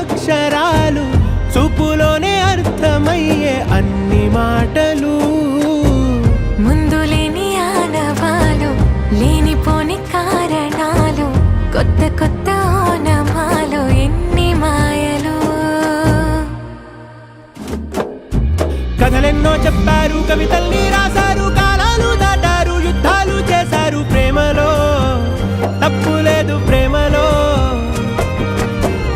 అక్షరాలు చూపులోనే అర్థమయ్యే అన్ని మాటలు ముందు లేని ఆనవాలు లేనిపోని కారణాలు కొత్త కొత్త ఓనమాలు ఎన్ని మాయలు కథలెన్నో చెప్పారు కవితల్ని రాశారు కాలాలు దాటారు యుద్ధాలు చేశారు ప్రేమలో తప్పు లేదు ప్రేమలో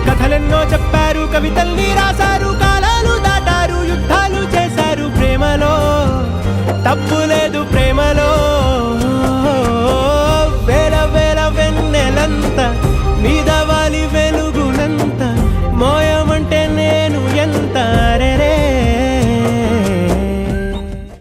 కథలెన్నో చెప్పారు కవితల్ని రాశారు కాలాలు దాటారు యుద్ధాలు చేశారు ప్రేమలో తప్పు లేదు ప్రేమలో వేల వేల వెన్నెలంత